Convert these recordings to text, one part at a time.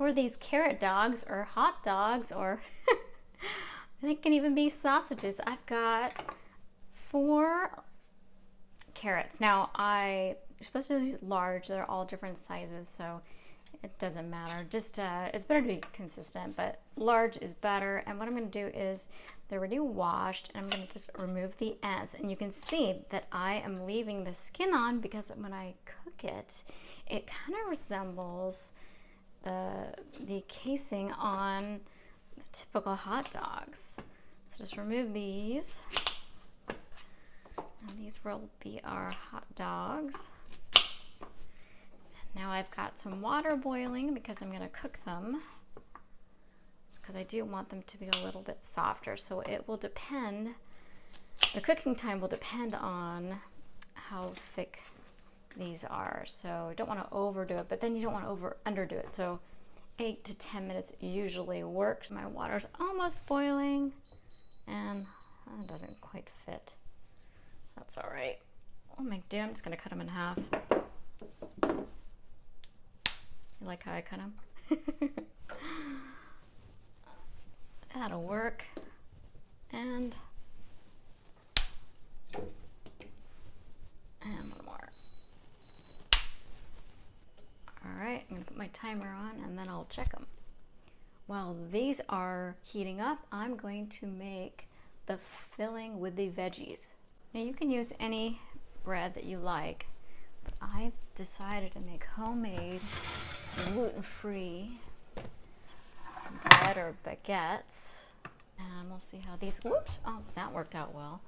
for these carrot dogs or hot dogs, or they can even be sausages. I've got 4 carrots. Now you're supposed to use large, they're all different sizes, so it doesn't matter. Just it's better to be consistent, but large is better. And what I'm going to do is they're already washed, and I'm going to just remove the ends. And you can see that I am leaving the skin on because when I cook it, it kind of resembles the casing on the typical hot dogs. So just remove these. And these will be our hot dogs. Now I've got some water boiling because I'm going to cook them. It's because I do want them to be a little bit softer. So it will depend, the cooking time will depend on how thick these are. So you don't want to overdo it, but then you don't want to underdo it. So 8 to 10 minutes usually works. My water's almost boiling, and it doesn't quite fit. That's all right. I'll make do. I'm just going to cut them in half. You like how I cut them? That'll work. And one more. All right, I'm gonna put my timer on and then I'll check them. While these are heating up, I'm going to make the filling with the veggies. Now you can use any bread that you like, but I've decided to make homemade gluten-free bread or baguettes, and we'll see how these, whoops, oh, that worked out well.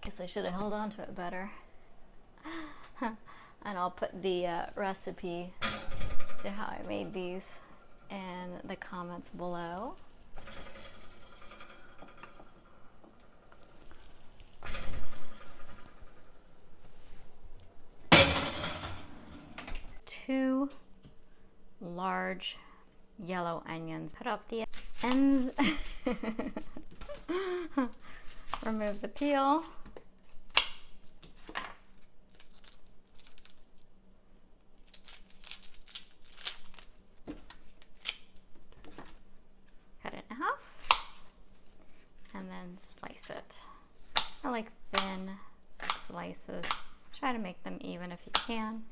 Guess I should have held on to it better. And I'll put the recipe to how I made these in the comments below. Two large yellow onions. Put up the ends. Remove the peel. Cut it in half. And then slice it. I like thin slices. Try to make them even if you can.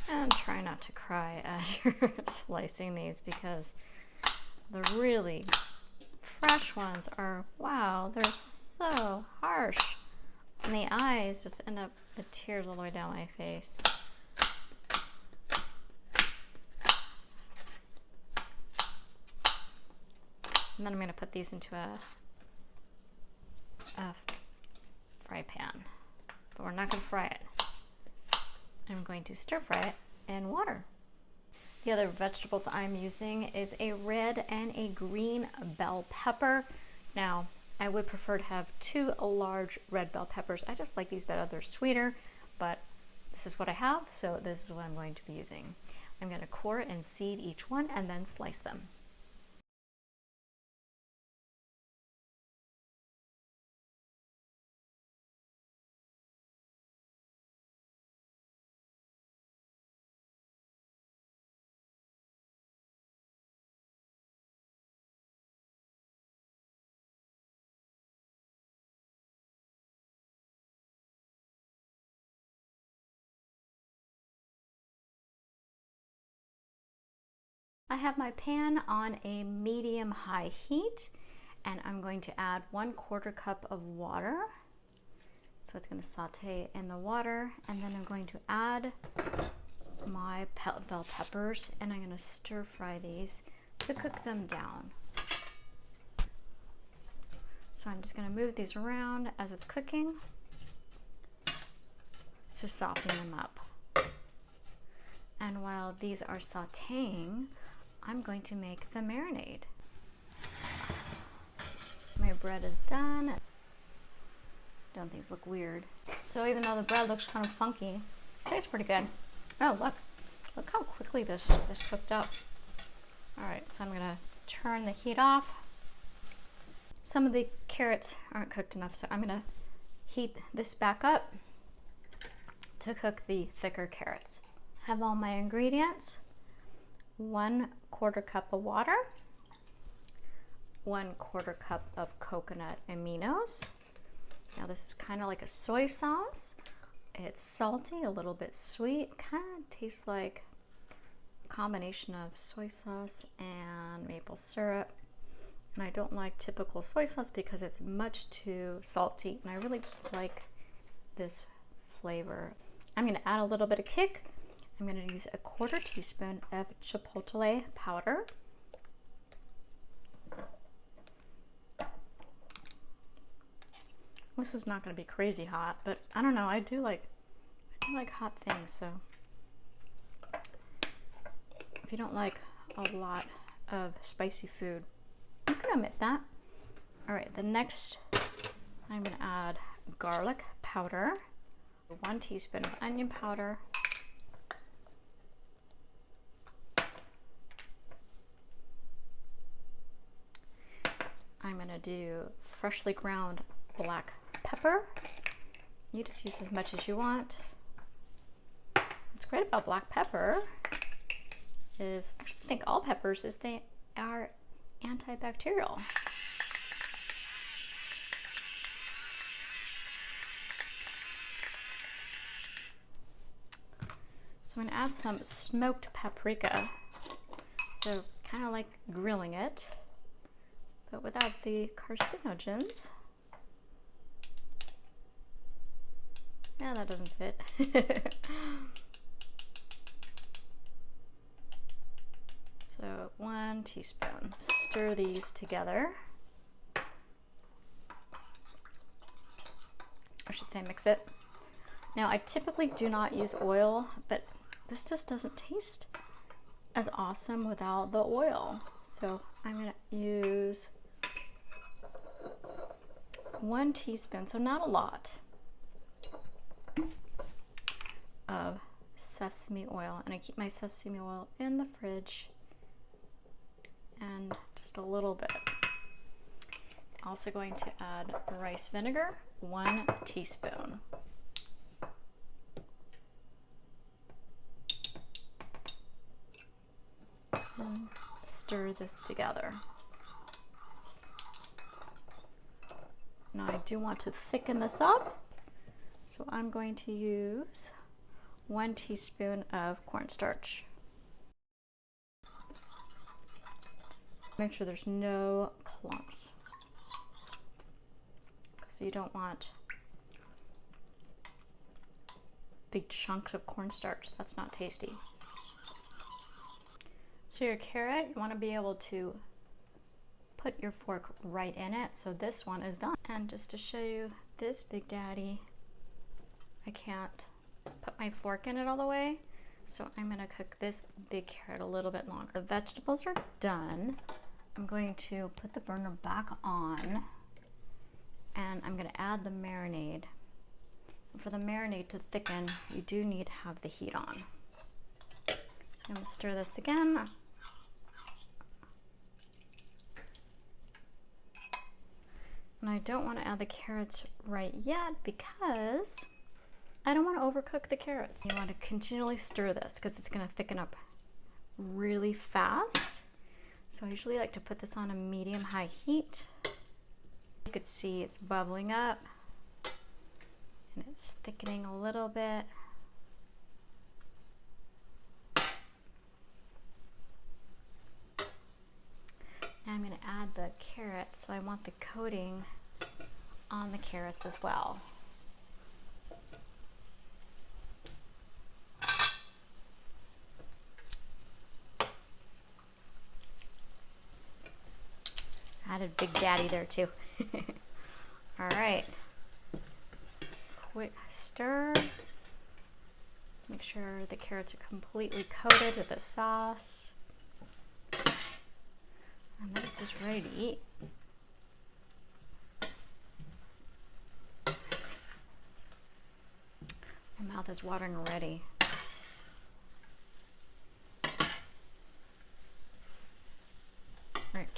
And try not to cry as you're slicing these, because the really fresh ones are, wow, they're so harsh. And the eyes just end up with tears all the way down my face. And then I'm going to put these into a fry pan. But we're not going to fry it. I'm going to stir fry it in water. The other vegetables I'm using is a red and a green bell pepper. Now, I would prefer to have 2 large red bell peppers. I just like these better. They're sweeter, but this is what I have, so this is what I'm going to be using. I'm going to core and seed each one and then slice them. I have my pan on a medium-high heat, and I'm going to add 1/4 cup of water. So it's going to saute in the water, and then I'm going to add my bell peppers, and I'm going to stir fry these to cook them down. So I'm just going to move these around as it's cooking to soften them up. And while these are sauteing, I'm going to make the marinade. My bread is done. Don't these look weird? So even though the bread looks kind of funky, it tastes pretty good. Oh, look how quickly this cooked up. All right, so I'm gonna turn the heat off. Some of the carrots aren't cooked enough, so I'm gonna heat this back up to cook the thicker carrots. Have all my ingredients. 1/4 cup of water, 1/4 cup of coconut aminos. Now this is kind of like a soy sauce. It's salty, a little bit sweet, kind of tastes like a combination of soy sauce and maple syrup. And I don't like typical soy sauce because it's much too salty, and I really just like this flavor. I'm going to add a little bit of kick. I'm going to use 1/4 teaspoon of chipotle powder. This is not going to be crazy hot, but I don't know. I do like hot things, so if you don't like a lot of spicy food, you can omit that. All right, the next I'm going to add garlic powder, 1 teaspoon of onion powder, I'm going to do freshly ground black pepper. You just use as much as you want. What's great about black pepper is, I think all peppers, is they are antibacterial. So I'm going to add some smoked paprika. So kind of like grilling it, but without the carcinogens. Yeah, that doesn't fit. So 1 teaspoon. Stir these together. I should say mix it. Now I typically do not use oil, but this just doesn't taste as awesome without the oil. So I'm going to use 1 teaspoon, so not a lot, of sesame oil. And I keep my sesame oil in the fridge, and just a little bit. Also going to add rice vinegar, 1 teaspoon. And stir this together. Now I do want to thicken this up, so I'm going to use 1 teaspoon of cornstarch. Make sure there's no clumps, so you don't want big chunks of cornstarch. That's not tasty. So your carrot, you want to be able to put your fork right in it. So this one is done. And just to show you this big daddy, I can't put my fork in it all the way, so I'm going to cook this big carrot a little bit longer. The vegetables are done. I'm going to put the burner back on, and I'm going to add the marinade. For the marinade to thicken, you do need to have the heat on. So I'm going to stir this again. And I don't want to add the carrots right yet because I don't want to overcook the carrots. You want to continually stir this because it's going to thicken up really fast. So I usually like to put this on a medium-high heat. You could see it's bubbling up and it's thickening a little bit. Now I'm going to add the carrots, so I want the coating on the carrots as well. Added Big Daddy there too. All right, quick stir. Make sure the carrots are completely coated with the sauce. And then it's just ready to eat. My mouth is watering already.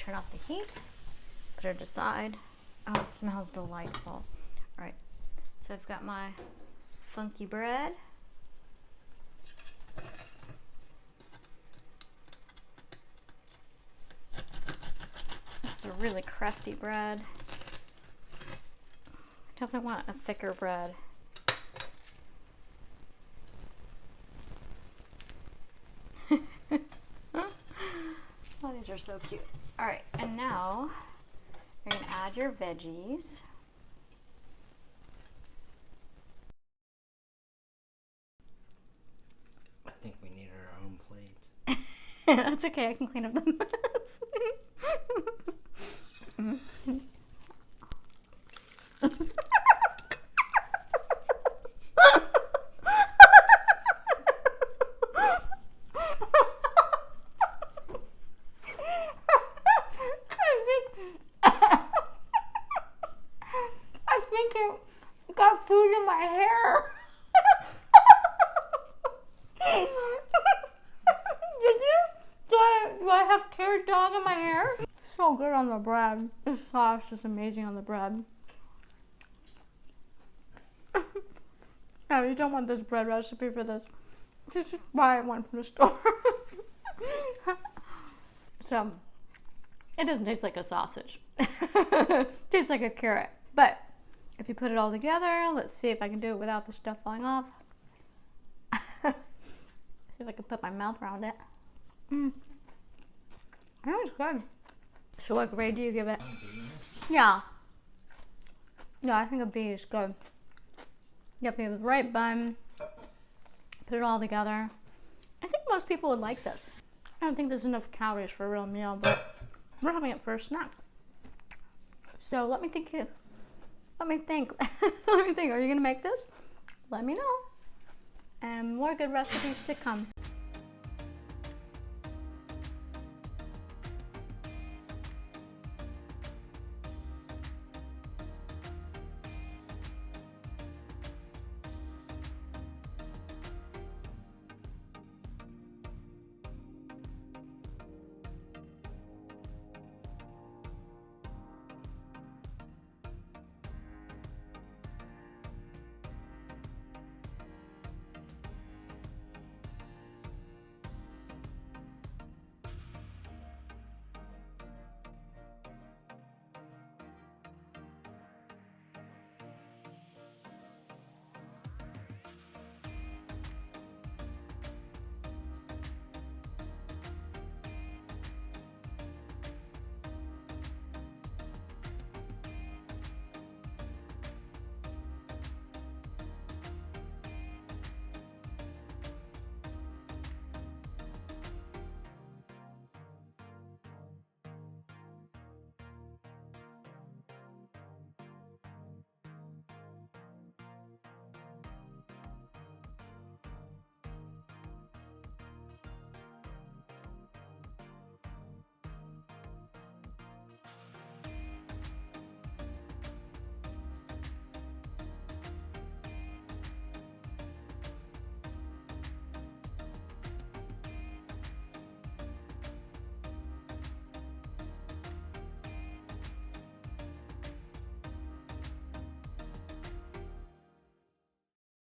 turn off the heat, put it aside. Oh, it smells delightful. All right, so I've got my funky bread. This is a really crusty bread. I definitely want a thicker bread. Oh, these are so cute. All right, and now you're gonna add your veggies. I think we need our own plates. That's okay, I can clean up the mess. I think it got food in my hair. Did you? Do I have carrot dog in my hair? So good on the bread. This sauce is amazing on the bread. No, you don't want this bread recipe for this. Just buy one from the store. So, it doesn't taste like a sausage. It tastes like a carrot. But, if you put it all together, let's see if I can do it without the stuff falling off. See if I can put my mouth around it. That was good. So what grade do you give it? Yeah. Yeah, I think a B is good. You have to have the right bun. Put it all together. I think most people would like this. I don't think there's enough calories for a real meal, but we're having it for a snack. So let me think. Let me think. Let me think. Are you gonna make this? Let me know. And more good recipes to come.